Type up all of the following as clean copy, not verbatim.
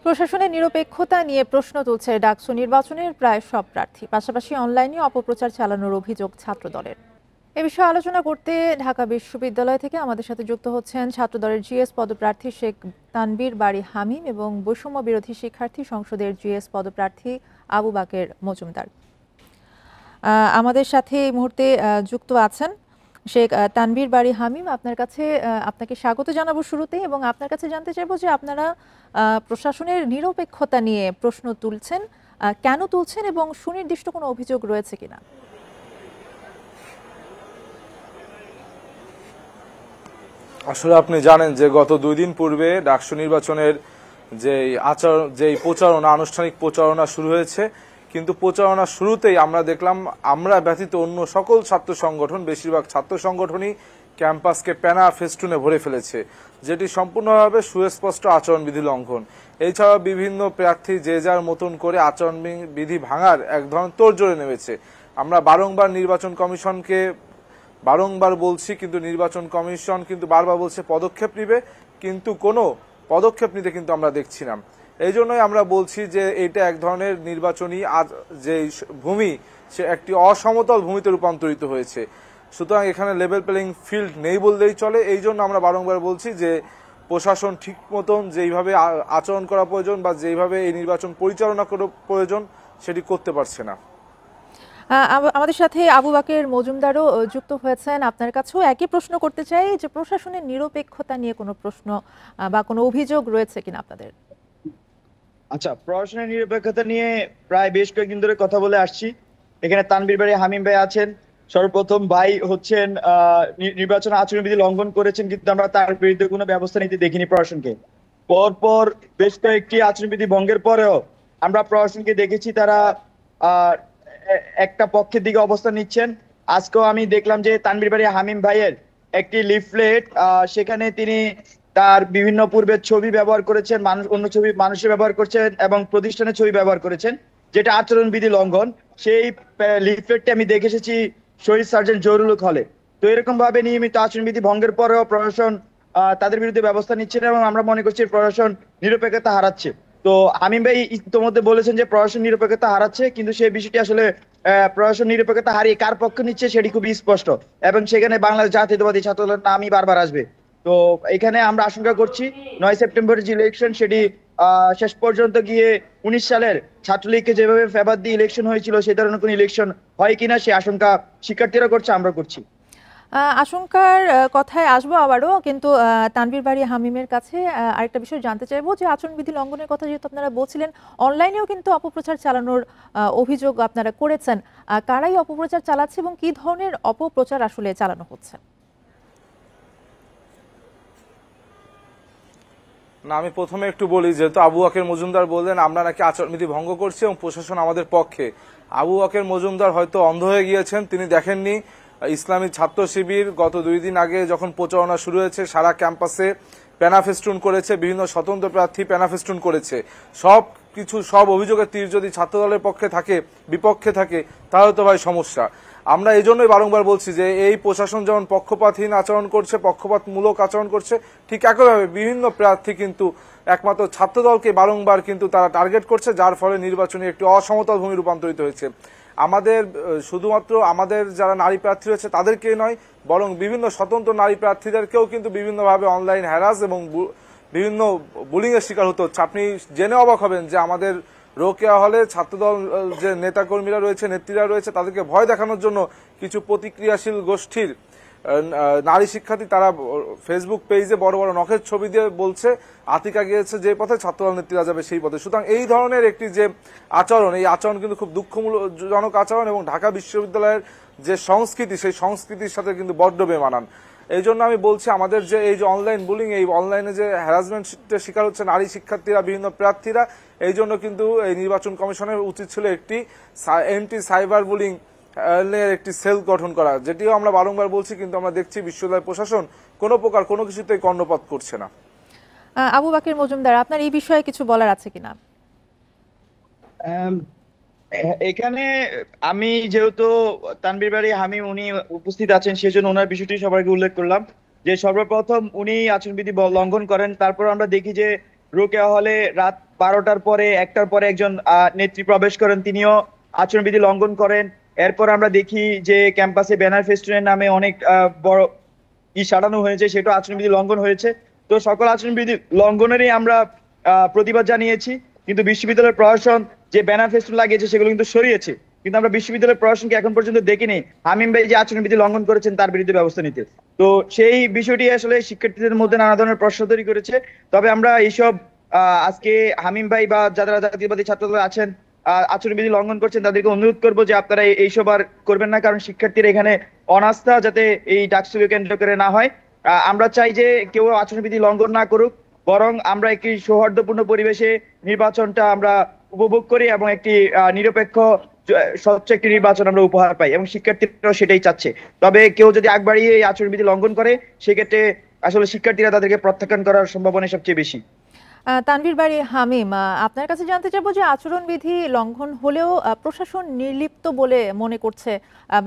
প্রশাসনের নিরপেক্ষতা নিয়ে প্রশ্ন তুলছে ডাকসু নির্বাচনের প্রায় সব প্রার্থী, পাশাপাশি অনলাইনে অপপ্রচার চালানোর অভিযোগ ছাত্রদলের। এ বিষয়ে আলোচনা করতে ঢাকা বিশ্ববিদ্যালয় থেকে আমাদের সাথে যুক্ত হচ্ছেন ছাত্রদলের জিএস পদপ্রার্থী শেখ তানবীর বাড়ি হামিম এবং বৈষম্য বিরোধী শিক্ষার্থী সংসদের জিএস পদপ্রার্থী আবু বাকের মজুমদার। আমাদের সাথে এই মুহূর্তে যুক্ত আছেন শেখ তানবীর বাড়ি হামিম। আপনাকে স্বাগত জানাবো শুরুতেই, এবং আপনার কাছে জানতে চাইবো যে আপনারা প্রশাসনের নিরপেক্ষতা নিয়ে প্রশ্ন তুলছেন, কেন তুলছেন এবং সুনির্দিষ্ট কোনো অভিযোগ রয়েছে কিনা। আসলে আপনি জানেন যে গত 2 দিন পূর্বে ডাকসু নির্বাচনের যে প্রচারণা, আনুষ্ঠানিক প্রচারণা শুরু হয়েছে, কিন্তু প্রচারণা শুরুতেই আমরা দেখলাম আমরা ব্যতীত অন্য সকল ছাত্র সংগঠন, বেশিরভাগ ছাত্র সংগঠনই ক্যাম্পাসকে প্যানা ফেস্টুনে ভরে ফেলেছে, যেটি সম্পূর্ণভাবে সুস্পষ্ট আচরণবিধি লঙ্ঘন। এছাড়া বিভিন্ন প্রার্থী যে যার মতন করে আচরণবিধি ভাঙার এক ধরনের তোড়জোড়ে নেমেছে। আমরা বারংবার নির্বাচন কমিশনকে বলছি, কিন্তু নির্বাচন কমিশন কিন্তু বারবার বলছে পদক্ষেপ নিবে, কিন্তু কোনো পদক্ষেপ নিতে কিন্তু আমরা দেখছি না। এই জন্যই আমরা বলছি যে এটা এক ধরনের নির্বাচনী যে ভূমি, সে একটি অসমতল ভূমিতে রূপান্তরিত হয়েছে। সুতরাং এখানে লেভেল প্লেইং ফিল্ড নেই বললেই চলে। এই জন্য আমরা বারংবার বলছি যে প্রশাসন ঠিক মতন যেইভাবে আচরণ করা প্রয়োজন বা যেইভাবে এই নির্বাচন পরিচালনা করা প্রয়োজন সেটি করতে পারছে না। আমাদের সাথে আবু বাকের মজুমদারও যুক্ত হয়েছেন। আপনার কাছেও একই প্রশ্ন করতে চাই যে প্রশাসনের নিরপেক্ষতা নিয়ে কোনো প্রশ্ন বা কোনো অভিযোগ রয়েছে কিনা আপনাদের। আচ্ছা, প্রশাসনের নিরপেক্ষতা নিয়ে প্রায় বেশ কয়েকদিন ধরে কথা বলে আসছি। এখানে তানবীর বাড়ি হামিম ভাই আছেন। সর্বপ্রথম ভাই হচ্ছেন নির্বাচন আচরণবিধি লঙ্ঘন করেছেন, কিন্তু আমরা তার বিরুদ্ধে কোনো ব্যবস্থা নিতে দেখিনি প্রশাসনকে। পরপর বেশ কয়েকটি আচরণবিধি ভঙ্গের পরেও আমরা প্রশাসনকে দেখেছি তারা একটা পক্ষের দিকে অবস্থান নিচ্ছেন। আজকেও আমি দেখলাম যে তানবীর বাড়ি হামিম ভাইয়ের একটি লিফলেট, সেখানে তিনি তার বিভিন্ন পূর্বের ছবি ব্যবহার করেছেন, অন্য ছবি মানুষের ব্যবহার করছেন এবং প্রতিষ্ঠানের ছবি ব্যবহার করেছেন, যেটা আচরণবিধি লঙ্ঘন। সেই লিফলেটটি আমি দেখে এসেছি শহীদ সার্জেন্ট জহুরুল হলে। তো এরকম ভাবে নিয়মিত আচরণবিধি ভঙ্গের পরেও প্রশাসন তাদের বিরুদ্ধে ব্যবস্থা নিচ্ছে না, এবং আমরা মনে করছি প্রশাসন নিরপেক্ষতা হারাচ্ছে। তো আমিন ভাই ইতিমধ্যে বলেছেন যে প্রশাসন নিরপেক্ষতা হারাচ্ছে, কিন্তু সেই বিষয়টি আসলে প্রশাসন নিরপেক্ষতা হারিয়ে কার পক্ষ নিচ্ছে সেটি খুবই স্পষ্ট, এবং সেখানে বাংলাদেশ জাতীয়তাবাদী ছাত্রদলের নামই বারবার আসবে। তো এখানে আমরা আশঙ্কা করছি 9 সেপ্টেম্বরের যে ইলেকশন, সেটি শেষ পর্যন্ত গিয়ে 19 সালের ছাত্রলীগকে যেভাবে ফেভার দিয়ে ইলেকশন হয়েছিল সেই ধরনের কোন ইলেকশন হয় কিনা সে আশঙ্কা শিক্ষার্থীরা করছে, আমরা করছি। আশঙ্কার কথায় আসবো আবারও, কিন্তু তানবীর বাড়ি হামিমের কাছে আরেকটা বিষয় জানতে চাইবো যে আচরণবিধি লঙ্ঘনের কথা যেহেতু আপনারা বলছিলেন, অনলাইনেও কিন্তু অপপ্রচার চালানোর অভিযোগ আপনারা করেছেন। কারাই অপপ্রচার চালাচ্ছে এবং কি ধরনের অপপ্রচার আসলে চালানো হচ্ছে? না, আমি প্রথমে একটু বলি, যেহেতু আবু বাকের মজুমদার বললেন আমরা নাকি আচরণবিধি ভঙ্গ করছি এবং প্রশাসন আমাদের পক্ষে। আবু বাকের মজুমদার হয়তো অন্ধ হয়ে গিয়েছেন, তিনি দেখেননি ইসলামী ছাত্র শিবির গত 2 দিন আগে যখন প্রচারণা শুরু হয়েছে সারা ক্যাম্পাসে প্যানাফেস্টুন করেছে, বিভিন্ন স্বতন্ত্র প্রার্থী প্যানাফেস্টুন করেছে। সব অভিযোগের তীর যদি ছাত্রদলের পক্ষে থাকে, বিপক্ষে থাকে, তাহলে তো ভাই সমস্যা। আমরা এই জন্যই বারংবার বলছি যে এই প্রশাসন যেমন পক্ষপাতহীন আচরণ করছে, পক্ষপাতমূলক আচরণ করছে, ঠিক একইভাবে বিভিন্ন প্রার্থী কিন্তু একমাত্র ছাত্রদলকে বারংবার কিন্তু তারা টার্গেট করছে, যার ফলে নির্বাচনী একটি অসমতল ভূমি রূপান্তরিত হয়েছে। আমাদের শুধুমাত্র আমাদের যারা নারী প্রার্থী রয়েছে তাদেরকে নয়, বরং বিভিন্ন স্বতন্ত্র নারী প্রার্থীদেরকেও কিন্তু বিভিন্নভাবে অনলাইন হ্যারাস এবং বিভিন্ন বুলিং এর শিকার হতে হচ্ছে। আপনি জেনে অবাক হবেন যে আমাদের রোকেয়া হলে ছাত্রদল যে নেতাকর্মীরা রয়েছে, নেত্রীরা রয়েছে, তাদেরকে ভয় দেখানোর জন্য কিছু প্রতিক্রিয়াশীল গোষ্ঠীর নারী শিক্ষার্থী তারা ফেসবুক পেজে বড় বড় নখের ছবি দিয়ে বলছে আতিকা গিয়েছে যে পথে ছাত্রদল নেত্রীরা যাবে সেই পথে। সুতরাং এই ধরনের একটি যে আচরণ, এই আচরণ কিন্তু খুব দুঃখজনক আচরণ, এবং ঢাকা বিশ্ববিদ্যালয়ের যে সংস্কৃতি সেই সংস্কৃতির সাথে কিন্তু বড্ড বেমানান। এই জন্য আমি বলছি আমাদের যে এই যে অনলাইন বুলিং, এই অনলাইনে যে হ্যারাসমেন্টের শিকার হচ্ছে নারী শিক্ষার্থীরা, বিভিন্ন প্রার্থীরা, এই জন্য কিন্তু এই নির্বাচন কমিশনের উচিত ছিল একটি এন্টি সাইবার বুলিং একটি সেল গঠন করা, যেটিও আমরা বারংবার বলছি, কিন্তু আমরা দেখছি বিশ্ববিদ্যালয় প্রশাসন কোনো প্রকার কোনো কিছুতেই কর্ণপাত করছে না। আবু বাকের মজুমদার, আপনার এই বিষয়ে কিছু বলার আছে কিনা? এখানে আমি যেহেতু তানবীর বাড়ি হামিম উনি উপস্থিত আছেন, সেজন্য ওনার বিষয়টি সবাইকে উল্লেখ করলাম যে সর্বপ্রথম উনি আচরণবিধি লঙ্ঘন করেন। তারপর আমরা দেখি যে রোকেয়া হলে রাত 12টার পরে 1টার পরে একজন নেত্রী প্রবেশ করেন, তিনিও আচরণবিধি লঙ্ঘন করেন। এরপর আমরা দেখি যে ক্যাম্পাসে ব্যানার ফেস্টুনের নামে অনেক বড় সাজানো হয়েছে, সেটা আচরণবিধি লঙ্ঘন হয়েছে। তো সকল আচরণবিধি লঙ্ঘনেরই আমরা প্রতিবাদ জানিয়েছি, কিন্তু বিশ্ববিদ্যালয়ের প্রশাসন যে ব্যানার ফেস্টুন লাগিয়েছে সেগুলো কিন্তু সরিয়েছে, কিন্তু আমরা বিশ্ববিদ্যালয়ের প্রশাসনকে এখন পর্যন্ত দেখিনি হামিম ভাই যে আচরণবিধি লঙ্ঘন করেছেন তার বিরুদ্ধে ব্যবস্থা নিতে। তো সেই বিষয়টি আসলে শিক্ষার্থীদের মধ্যে নানা ধরনের প্রশ্ন তৈরি করেছে। তবে আমরা এইসব আজকে হামিম ভাই বা যারা জাতীয়বাদী ছাত্রদল আছেন আচরণবিধি লঙ্ঘন করছেন তাদেরকে অনুরোধ করবো যে আপনারা এইসব আর করবেন না, কারণ শিক্ষার্থীরা এখানে অনাস্থা যাতে এই ডাকসুকে কেন্দ্র করে না হয়। আমরা চাই যে কেউ আচরণবিধি লঙ্ঘন না করুক, বরং আমরা একটি সৌহার্দ্যপূর্ণ পরিবেশে নির্বাচনটা আমরা উপভোগ করি এবং একটি নিরপেক্ষ স্বচ্ছ একটি নির্বাচন আমরা উপহার পাই, এবং শিক্ষার্থীরাও সেটাই চাচ্ছে। তবে কেউ যদি আগ বাড়িয়ে এই আচরণবিধি লঙ্ঘন করে সেক্ষেত্রে আসলে শিক্ষার্থীরা তাদেরকে প্রত্যাখ্যান করার সম্ভাবনা সবচেয়ে বেশি। তানভীর বাড়ি হামিম, আপনার কাছে জানতে চাইবো যে আচরণবিধি লঙ্ঘন হলেও প্রশাসন নির্লিপ্ত বলে মনে করছে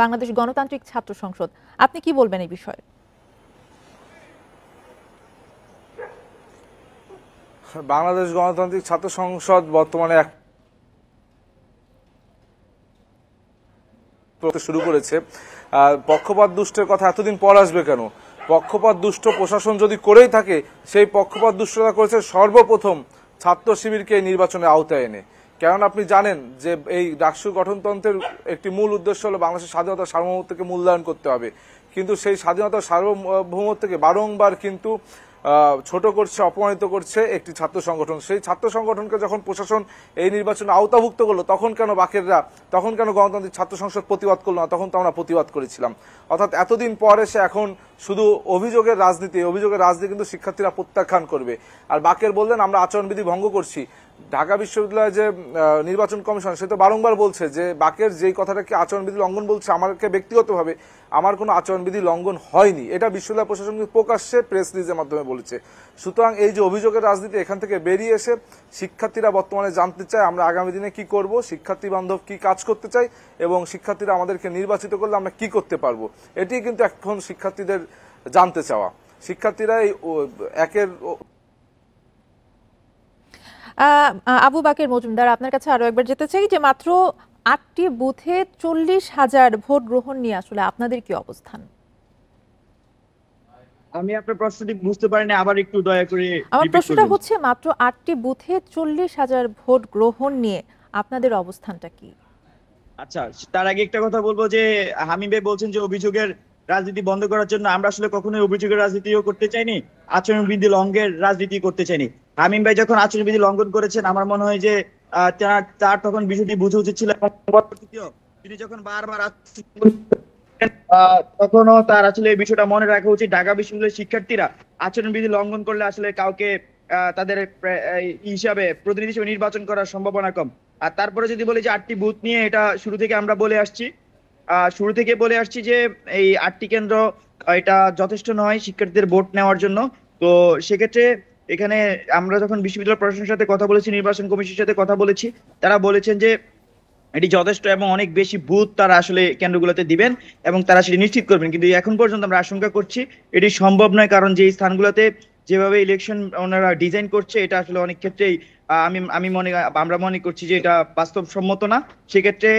বাংলাদেশ গণতান্ত্রিক ছাত্র সংসদ। আপনি কি বলবেন এই বিষয়ে? বাংলাদেশ গণতান্ত্রিক ছাত্র সংসদ বর্তমানে শুরু করেছে। পক্ষপাত দুষ্টের কথা এতদিন পর আসবে কেন? পক্ষপাত দুষ্ট প্রশাসন যদি করেই থাকে, সেই পক্ষপাত দুষ্টতা করেছে সর্বপ্রথম ছাত্র শিবিরকে নির্বাচনে আওতায় এনে। কারণ আপনি জানেন যে এই ডাকসু গঠনতন্ত্রের একটি মূল উদ্দেশ্য হলো বাংলাদেশের স্বাধীনতা সার্বভৌমত্বকে মূল্যায়ন করতে হবে, কিন্তু সেই স্বাধীনতা সার্বভৌমত্বকে বারংবার কিন্তু ছোট করছে, অপমানিত করছে একটি ছাত্র সংগঠন। সেই ছাত্র সংগঠনকে যখন প্রশাসন এই নির্বাচনে আওতাভুক্ত করলো, তখন কেন বাকেররা, তখন কেন গণতান্ত্রিক ছাত্র সংসদ প্রতিবাদ করলো না? তখন তো আমরা প্রতিবাদ করেছিলাম। অর্থাৎ এতদিন পরে সে এখন শুধু অভিযোগের রাজনীতি কিন্তু শিক্ষার্থীরা প্রত্যাখ্যান করবে। আর বাকের বললেন আমরা আচরণবিধি ভঙ্গ করছি। ঢাকা বিশ্ববিদ্যালয়ের যে নির্বাচন কমিশন সে তো বারংবার বলছে যে বাকের যেই কথাটাকে আচরণবিধি লঙ্ঘন বলছে, আমাকে ব্যক্তিগতভাবে আমার কোনো আচরণবিধি লঙ্ঘন হয়নি, এটা বিশ্ববিদ্যালয় প্রশাসন প্রকাশ্যে প্রেস রিলিজের মাধ্যমে বলেছে। সুতরাং এই যে অভিযোগের রাজনীতি, এখান থেকে বেরিয়ে এসে শিক্ষার্থীরা বর্তমানে জানতে চায় আমরা আগামী দিনে কি করব, শিক্ষার্থী বান্ধব কি কাজ করতে চাই, এবং শিক্ষার্থীরা আমাদেরকে নির্বাচিত করলে আমরা কি করতে পারবো, এটি কিন্তু এখন শিক্ষার্থীদের জানতে চাওয়া। শিক্ষার্থীরা এই একের আবু বাকের মজুমদার, আপনার কাছে আরো একবার যেতে চাই যে মাত্র 8টি বুথে 40,000 ভোট গ্রহণ নিয়ে আসলে আপনাদের কি অবস্থান? আমি আপনার প্রশ্নটি বুঝতে পারিনি, আবার একটু দয়া করে আমার রিপিট প্রশ্নটা করবেন। হচ্ছে মাত্র 8টি বুথে 40,000 ভোট গ্রহণ নিয়ে আপনাদের অবস্থানটা কি? আচ্ছা, তার আগে একটা কথা বলবো যে হামিম ভাই বলছেন যে অভিযোগের রাজনীতি বন্ধ করার জন্য। আমরা আসলে কখনোই অভিযোগের রাজনীতিও করতে চাইনি, আচরণবিধি লঙ্ঘনের রাজনীতি করতে চাইনি। হামিম ভাই যখন আচরণবিধি লঙ্ঘন করেছেন, আমার মনে হয় যে তার তখন বিষয়টি বুঝা উচিত ছিল। তিনি যখন বারবার তখনও তার আসলে এই বিষয়টা মনে রাখা উচিত। ঢাকা বিশ্ববিদ্যালয়ের শিক্ষার্থীরা আচরণবিধি লঙ্ঘন করলে আসলে কাউকে তাদের হিসাবে প্রতিনিধি হিসেবে নির্বাচন করার সম্ভাবনা কম। আর তারপরে যদি বলি যে 8টি বুথ নিয়ে, এটা শুরু থেকে আমরা বলে আসছি যে এই 8টি কেন্দ্র এটা যথেষ্ট নয় শিক্ষার্থীদের ভোট নেওয়ার জন্য। তো সেক্ষেত্রে এখানে আমরা যখন বিশ্ববিদ্যালয় প্রশাসনের সাথে কথা বলেছি, নির্বাচন কমিশনের সাথে কথা বলেছি, তারা বলেছেন যে এটি যথেষ্ট এবং অনেক বেশি বুথ তারা আসলে কেন্দ্রগুলোতে দিবেন এবং তারা সেটি নিশ্চিত করবেন। কিন্তু এখন পর্যন্ত আমরা আশঙ্কা করছি এটি সম্ভব নয়, কারণ যে স্থানগুলোতে যেভাবে ইলেকশন ওনারা ডিজাইন করছে এটা আসলে অনেক ক্ষেত্রেই আমরা মনে করছি যে এটা বাস্তবসম্মত না। সেক্ষেত্রে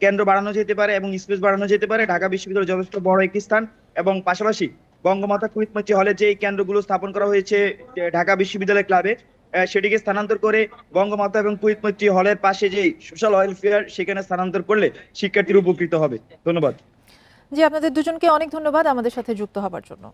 কেন্দ্র বাড়ানো যেতে পারে এবং স্পেস বাড়ানো যেতে পারে। ঢাকা বিশ্ববিদ্যালয় যথেষ্ট বড় একটি স্থান, এবং পাশাপাশি বঙ্গমাতা কুইতমচি হলে যে কেন্দ্রগুলো স্থাপন করা হয়েছে ঢাকা বিশ্ববিদ্যালয় ক্লাবে, সেটিকে স্থানান্তর করে বঙ্গমাতা এবং কুইতমৈত্রী হলের পাশে যে সোশ্যাল ওয়েলফেয়ার সেখানে স্থানান্তর করলে শিক্ষার্থীরা উপকৃত হবে। ধন্যবাদ। জি, আপনাদের দুজনকে অনেক ধন্যবাদ আমাদের সাথে যুক্ত হবার জন্য।